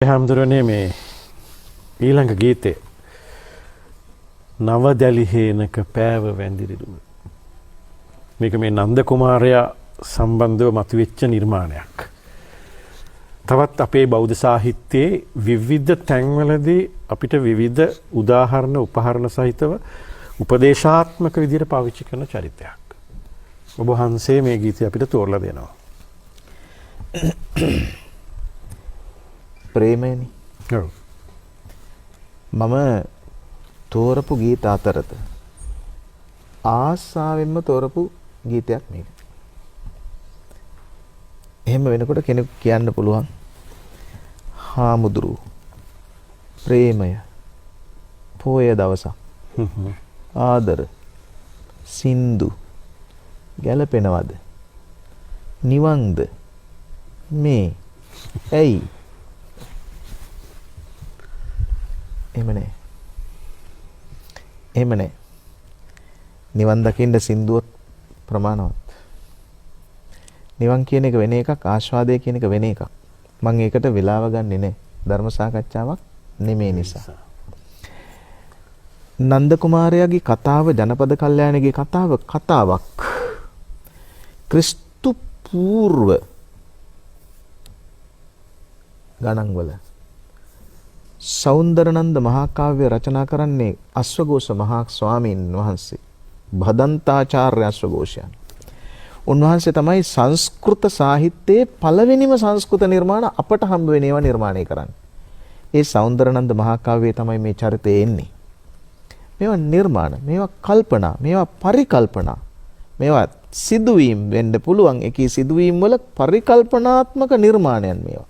හැමදෙරෝනේ මේ ඊළඟ ගීතේ නවදැලි හේනක පෑව වැඳිරිදුව. මේක මේ නන්ද කුමාරයා සම්බන්ධව මතුවෙච්ච නිර්මාණයක්. තවත් අපේ බෞද්ධ සාහිත්‍යයේ විවිධ තැන්වලදී අපිට විවිධ උදාහරණ උපහරණ සහිතව උපදේශාත්මක විදිහට පාවිච්චි කරන චරිතයක්. ඔබ වහන්සේ මේ ගීතය අපිට තෝරලා දෙනවා. ප්‍රේමයනි. ඔව්. මම තෝරපු ගීත අතරත ආසාවෙන්ම තෝරපු ගීතයක් මේක. එහෙම වෙනකොට කෙනෙක් කියන්න පුළුවන් හාමුදුරු ප්‍රේමය පොය දවසක් ආදර සින්දු ගැලපෙනවද නිවන්ද මේ ඇයි එහෙම නෑ. නිවන් දකින්න සින්දුවත් ප්‍රමාණවත්. නිවන් කියන එක වෙන එකක්, ආස්වාදය කියන එක වෙන එකක්. මම ඒකට වෙලාව ගන්නෙ නෑ. ධර්ම සාකච්ඡාවක් නෙමේ නිසා. නන්ද කුමාරයාගේ කතාව ජනපද කල්යාණගේ කතාවක්. ක්‍රිස්තු පූර්ව ගණන්වල සෞන්දරනන්ද මහා කාව්‍ය රචනා කරන්නේ අශ්වඝෝෂ මහා ස්වාමීන් වහන්සේ. භදන්තාචාර්ය අශ්වඝෝෂයන්. උන්වහන්සේ තමයි සංස්කෘත සාහිත්‍යයේ පළවෙනිම සංස්කෘත නිර්මාණ අපට හම්බ වෙන ඒවා නිර්මාණය කරන්නේ. ඒ සෞන්දරනන්ද මහා කාව්‍යයේ තමයි මේ චරිතය එන්නේ. මේවා නිර්මාණ, මේවා කල්පනා, මේවා පරිකල්පනා. මේවා සිදුවීම් වෙන්න පුළුවන්. ඒකී සිදුවීම් වල පරිකල්පනාත්මක නිර්මාණයන් මේවා.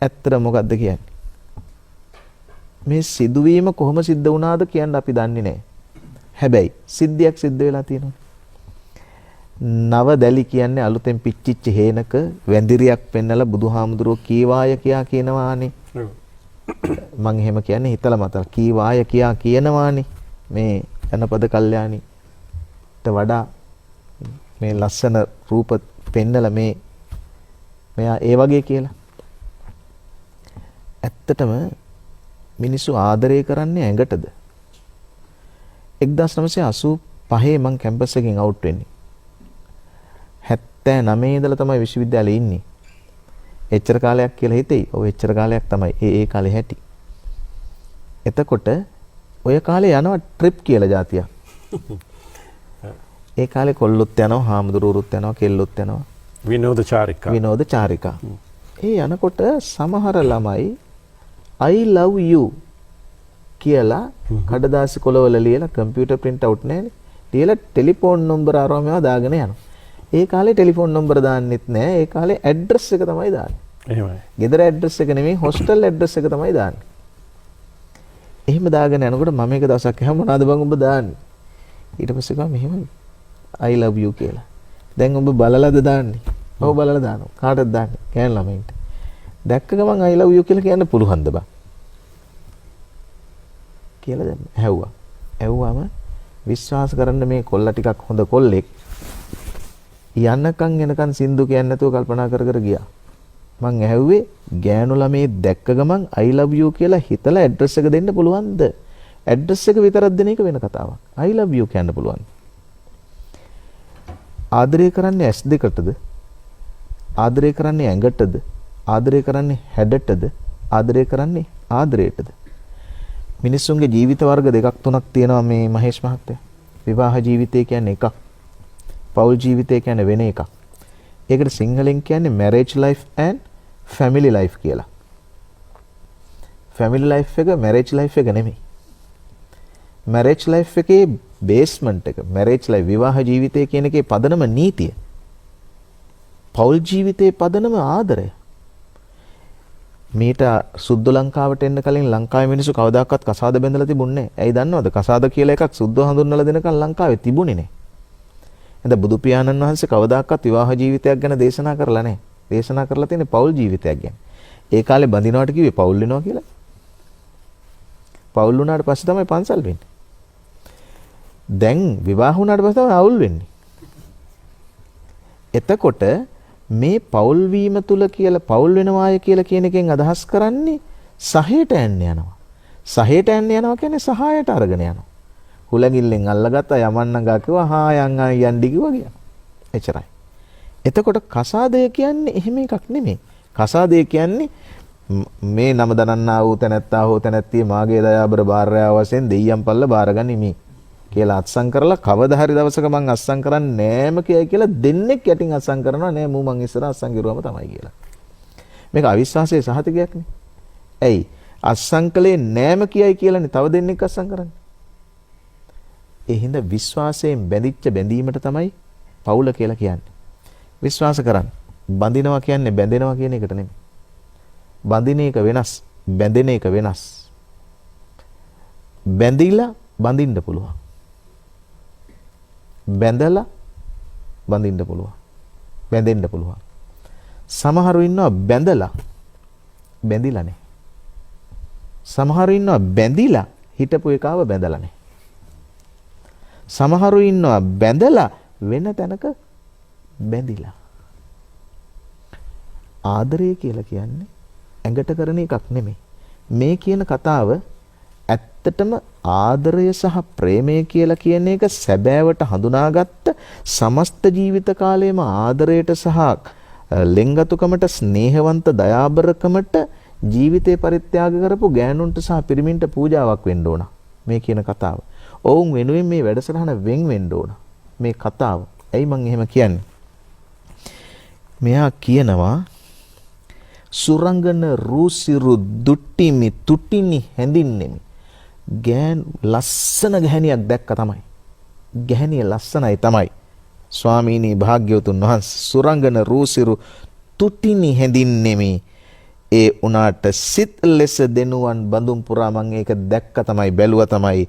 ඇත්තට මොකද්ද කියන්නේ? මේ සිදුවීම කොහොම සිද්ධ වුණාද කියන්න අපි දන්නේ නැහැ. හැබැයි සිද්ධියක් සිද්ධ වෙලා තියෙනවා. නවදැලි කියන්නේ අලුතෙන් පිච්චිච්ච හේනක වැඳිරියක් පෙන්නලා බුදුහාමුදුරුවෝ කීවාය කියා කියනවානේ. මම එහෙම කියන්නේ හිතලා මතලා කීවාය කියා කියනවානේ. මේ ජනපද කල්යාණීට වඩා මේ ලස්සන රූප පෙන්නලා මෙයා ඒ වගේ කියලා. ඇත්තටම මිනිස්සු ආදරය කරන්නේ ඇඟටද? 1985 මම කැම්පස් එකෙන් අවුට් වෙන්නේ. 79 ඉඳලා තමයි විශ්වවිද්‍යාලේ ඉන්නේ. එච්චර කාලයක් කියලා හිතෙයි. ඔව් එච්චර කාලයක් තමයි. ඒ කාලේ හැටි. එතකොට ඔය කාලේ යනවා ට්‍රිප් කියලා જાතියක්. ඒ කාලේ කොල්ලොත් යනවා, හාමුදුරුවොත් යනවා, කෙල්ලොත් යනවා. විනෝද චාරිකා. ඒ යනකොට සමහර ළමයි I love you කියලා කඩදාසි කොළවල ලියලා කම්පියුටර් print out නැහැනේ. ලියලා ටෙලිෆෝන් නම්බර අරව මේවා දාගෙන යනවා. ඒ කාලේ ටෙලිෆෝන් නම්බර දාන්නෙත් නැහැ. ඒ කාලේ ඇඩ්‍රස් එක තමයි දාන්නේ. එහෙමයි. ගෙදර ඇඩ්‍රස් එක නෙමෙයි හොස්ටල් ඇඩ්‍රස් එක තමයි දාන්නේ. එහෙම දාගෙන යනකොට මම එක දවසක් අහම මොනවද බං ඔබ දාන්නේ? ඊට පස්සේ කිව්වා මෙහෙම I love you කියලා. දැන් ඔබ බලලාද දාන්නේ? ඔව් බලලා දානවා. කාටද දාන්නේ? කෑන් ළමයින්ට. දැක්ක ගමන් I love you කියලා කියන්න පුළුවන්ද බං? කියලා දැන් ඇහුවා. ඇහුවාම විශ්වාස කරන්න මේ කොල්ලා ටිකක් හොඳ කොල්ලෙක්. යන්නකම් එනකම් සින්දු කියන්නේ නැතුව කල්පනා කර ගියා. මං ඇහුවේ ගෑනු ළමේ දැක්ක ගමන් I love you කියලා හිතලා ඇඩ්‍රස් එක දෙන්න පුළුවන්ද? ඇඩ්‍රස් එක විතරක් දෙන එක වෙන කතාවක්. I love you කියන්න පුළුවන්. ආදරය කරන්නේ ඇස් දෙකටද? ආදරය කරන්නේ ඇඟටද? ආදරය කරන්නේ හැඩටද? ආදරය කරන්නේ ආදරයටද? මිනිස්සුන්ගේ ජීවිත වර්ග දෙකක් තුනක් තියෙනවා මේ මහේෂ් මහත්තයා. විවාහ ජීවිතය කියන්නේ එකක්. පෞල් ජීවිතය කියන්නේ වෙන එකක්. ඒකට සිංහලෙන් කියන්නේ marriage life and family life කියලා. family life එක marriage life එක නෙමෙයි. marriage life එකේ basement එක marriage life විවාහ ජීවිතය කියන එකේ පදනම නීතිය. පෞල් ජීවිතයේ පදනම ආදරය. මීට සුද්ධ ලංකාවට එන්න කලින් ලංකාවේ මිනිස්සු කවදාකවත් කසාද බැඳලා තිබුණේ නැහැ. ඇයි දන්නවද? කසාද කියලා එකක් සුද්ධ හඳුන්වලා දෙනකන් ලංකාවේ තිබුණේ නැහැ. එහෙනම් බුදු පියාණන් වහන්සේ කවදාකවත් විවාහ ජීවිතයක් ගැන දේශනා කරලා නැහැ. දේශනා කරලා තියෙන්නේ පෞල් ජීවිතයක් ගැන. ඒ කාලේ බඳිනවට කිව්වේ පෞල් වෙනවා කියලා. පෞල් වුණාට පස්සේ තමයි පන්සල් වෙන්නේ. දැන් විවාහ වුණාට පස්සේ තමයි අවුල් වෙන්නේ. එතකොට මේ පෞල් වීම තුල කියලා පෞල් වෙනවාය කියලා කියන එකෙන් අදහස් කරන්නේ සහයට යන්න යනවා. සහයට යන්න යනවා කියන්නේ සහායට අරගෙන යනවා. හුලඟිල්ලෙන් අල්ලගත්තා යමන්නගා කිව්වා හා යන්ඩි කිව්වා ගියා. එච්චරයි. එතකොට කසාදය කියන්නේ එහෙම එකක් නෙමෙයි. කසාදය කියන්නේ මේ නම දනන්නා වූ තැනැත්තා හෝ තැනැත්තිය මාගේ දයාබර භාර්යාව වශයෙන් දෙයියන් පල්ල බාරගනිමි කියලා අත්සන් කරලා කවදා හරි දවසක මං අත්සන් කරන්නේ නෑම කියයි කියලා දෙන්නෙක් යටින් අත්සන් කරනවා නෑ මූ මං ඉස්සර අත්සන් කරුවම තමයි කියලා. මේක අවිශ්වාසයේ සහතිකයක් නේ. ඇයි? අත්සන් කළේ නෑම කියයි කියලානේ තව දෙන්නෙක් අත්සන් කරන්නේ. ඒ හින්දා විශ්වාසයෙන් බැඳිච්ච බැඳීමට තමයි පවුල කියලා කියන්නේ. විශ්වාස කරන්න. බඳිනවා කියන්නේ බැඳෙනවා කියන එකට නෙමෙයි. බඳින එක වෙනස්, බැඳෙන එක වෙනස්. බැඳිලා බඳින්න පුළුවන්. බැඳලා බඳින්න පුළුවන්. බැඳෙන්න පුළුවන්. සමහරු ඉන්නවා බැඳලා බැඳිලා නැහැ. සමහරු ඉන්නවා බැඳිලා හිටපු එකාව බැඳලා නැහැ. සමහරු ඉන්නවා බැඳලා වෙන තැනක බැඳිලා. ආදරය කියලා කියන්නේ ඇඟට කරන එකක් නෙමෙයි. මේ කියන කතාව ඇත්තටම ආදරය සහ ප්‍රේමය කියලා කියන එක සැබෑවට හඳුනාගත්ත සමස්ත ජීවිත කාලයේම ආදරයට සහ ලෙන්ගතුකමට ස්නේහවන්ත දයාබරකමට ජීවිතේ පරිත්‍යාග කරපු ගෑනුන්ට සහ පිරිමින්ට පූජාවක් වෙන්න ඕන මේ කියන කතාව. ඔවුන් වෙනුවෙන් මේ වැඩසටහන වෙන් වෙන්න ඕන මේ කතාව. ඇයි මං එහෙම කියන්නේ? මෙයා කියනවා සුරංගන රූසිරු දුට්ටිමි තුටිනි හැඳින්නෙමි. ගෑන් ලස්සන ගැහණියක් දැක්ක තමයි. ගැහණිය ලස්සනයි තමයි. ස්වාමීනි භාග්‍යවතුන් වහන්සේ සුරංගන රූසිරු තුටිනි හැඳින්නෙමි. ඒ උනාට සිත් ලෙස දෙනුවන් බඳුන් පුරා මං ඒක දැක්ක තමයි බැලුවා තමයි.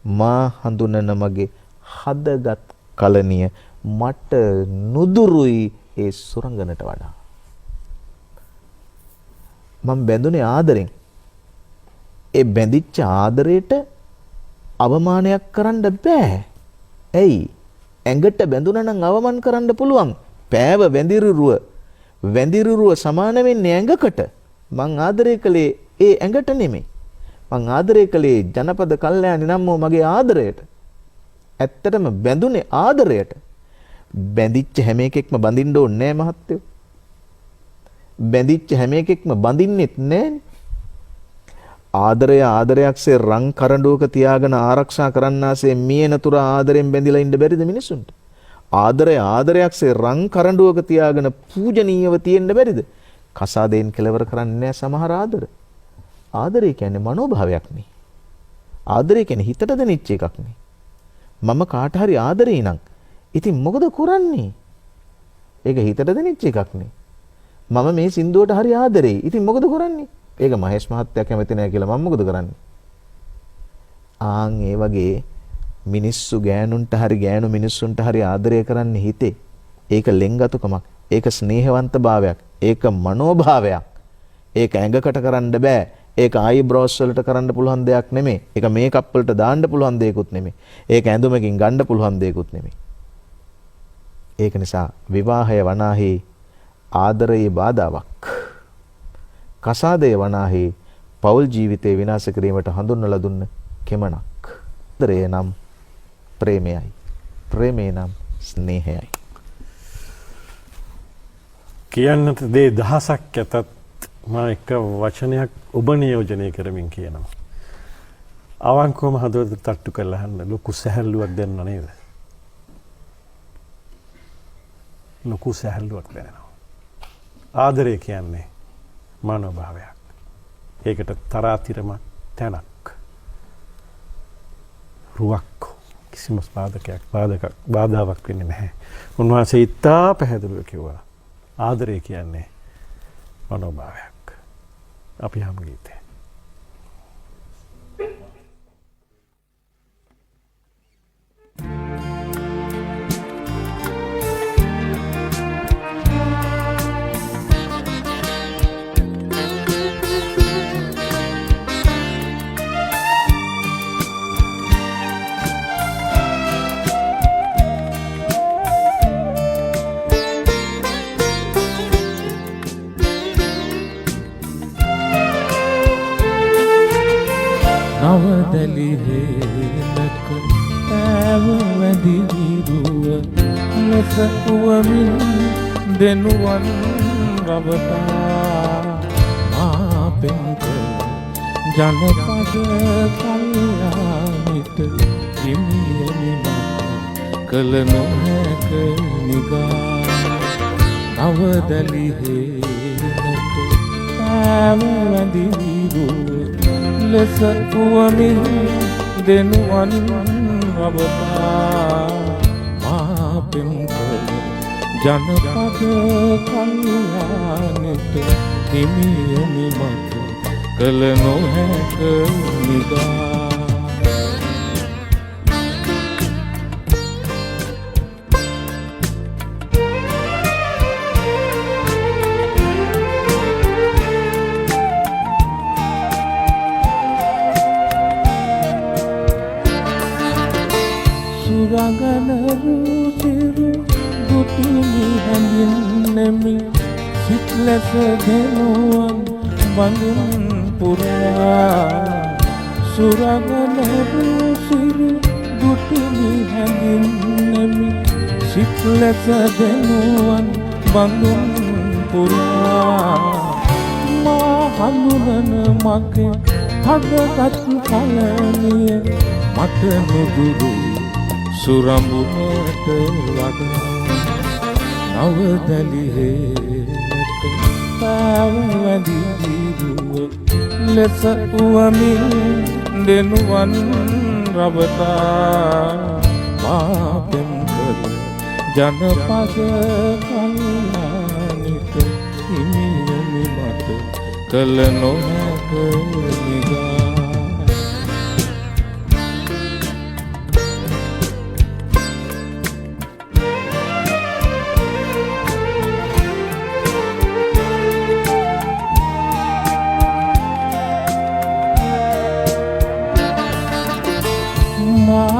මා හඳුනන මගේ හදගත් කලනිය මට නුදුරුයි ඒ සුරංගනට වඩා. මම බැඳුනේ ආදරෙන්. ඒ බැඳිච්ච ආදරයට අවමානයක් කරන්න බෑ. ඇයි? ඇඟට බැඳුනා නම් අවමාන කරන්න පුළුවන්. පෑව වැඳිරුරුව සමාන වෙන්නේ ඇඟකට. මං ආදරය කළේ ඒ ඇඟට නෙමෙයි. මං ආදරය කළේ ජනපද කල්යාණි නම් මගේ ආදරයට. ඇත්තටම බැඳුනේ ආදරයට. බැඳිච්ච හැම එකෙක්ම බඳින්න ඕනේ නෑ මහත්තයෝ. බැඳිච්ච හැම එකෙක්ම බඳින්නෙත් නෑනේ. ආදරය ආදරයක්සේ රං කරඬුවක තියාගෙන ආරක්ෂා කරන්නාසේ මියනතුරු ආදරෙන් බැඳිලා ඉන්න බැරිද මිනිසුන්ට? ආදරය ආදරයක්සේ රං කරඬුවක තියාගෙන පූජනීයව තියෙන්න බැරිද? කසාදයෙන් කෙලවර කරන්නේ නෑ සමහර ආදර. ආදරය කියන්නේ මනෝභාවයක් නේ. ආදරය කියන්නේ හිතට දැනෙච්ච එකක් නේ. මම කාට හරි ආදරේ නම් ඉතින් මොකද කරන්නේ? ඒක හිතට දැනෙච්ච එකක් නේ. මම මේ සින්දුවට හරි ආදරේ. ඉතින් මොකද කරන්නේ? ඒක මහේෂ් මහත්තයා කැමති නැහැ කියලා මම මොකද කරන්නේ? ආන් ඒ වගේ මිනිස්සු ගෑනුන්ට හරි ගෑනු මිනිස්සුන්ට හරි ආදරය කරන්න හිතේ. ඒක ලෙන්ගතුකමක්. ඒක ස්නේහවන්ත භාවයක්. ඒක මනෝභාවයක්. ඒක ඇඟකට කරන්න බෑ. ඒක ආයිබ්‍රෝස් වලට කරන්න පුළුවන් දෙයක් නෙමෙයි. ඒක මේකප් වලට දාන්න පුළුවන් දෙයක්ුත් නෙමෙයි. ඒක ඇඳුමකින් ගන්න පුළුවන් දෙයක්ුත් නෙමෙයි. ඒක නිසා විවාහය වනාහි ආදරයේ බාධාවක්. කසාදය වනාහි පෞල් ජීවිතේ විනාශ කිරීමට හඳුන්වලා දුන්න කෙමනක්. ආදරය නම් ප්‍රේමයයි. ප්‍රේමය නම් ස්නේහයයි. කියන්නට දේ දහසක් ඇතත් මම එක වචනයක් ඔබ නියෝජනය කරමින් කියනවා. අවංකවම හදවත තට්ටු කරලා අහන්න ලොකු සැහැල්ලුවක් දෙන්න නේද? ලොකු සැහැල්ලුවක් දැනෙනවා. ආදරය කියන්නේ මනෝභාවයක්. ඒකට තරාතිරමක් තැනක්. රුවක් කිසිම බාධාවක් වෙන්නේ නැහැ. උන්වහන්සේ ඉතා පැහැදිලිව කිව්වා. ආදරය කියන්නේ මනෝභාවයක්. අපි හම් ගීතේ. නවදැලි හේනක ඇව වැදි විරුව ලෙස උවමින් දෙනුවන් රවටා මා පෙන්ක ජනපද කල්යානිට හිමියමින කළ නොහැක නිගා නවදැලි හේනක ඇව වැදි විරුව ලෙස උවමින් දෙනුවන් රවටා මා පෙන්කල ජනපද කල්යානිට හිමියමි මට කළ නොහැක නිගා රඟනරු සිරු දුටිනි හැඳින්නෙමි සිත් ලෙස දෙනුවන් බඳුන් පුරා සුරඟනරු සිරු දුටිනි හැඳින්නෙමි සිත් ලෙස දෙනුවන් බඳුන් පුරා මා හඳුනන මගේ හදගත් කලනිය මට නුදුරු සුරඹුනට වඩා නවදැලි හේනක පාව වැදි විරුව ලෙස උවමින් දෙනුවන් රවටා මා පෙම්කල ජනපද කල්යානිට හිමියමි මට කළ නොහැක නිගා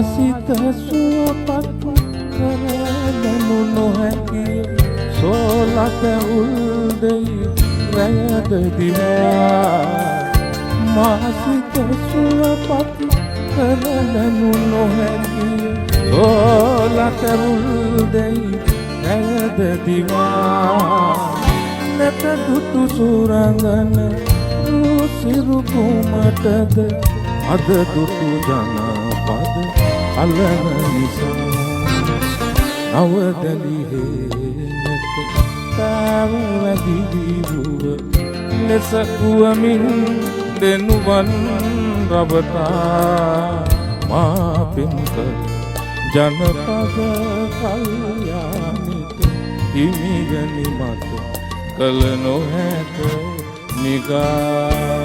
සිත සුවපත් කරගනු නොහැකිය සෝලත උල්දෙයි රැයද දිවා මා සිත සුවපත් කරගනු නොහැකිය සෝලත උල්දෙයි රැයද දිවා නැත දුටු සුරංගන සිරු කුමටද අද දුටු ජනපද අලන නිසා නවදැලි හේනක පාව වැදි විරුව ලෙස උවමින් දෙනුවන් රවටා මා පෙම්කල ජනපද කල්යානිට හිමියනි මට කළ නොහැක නිගා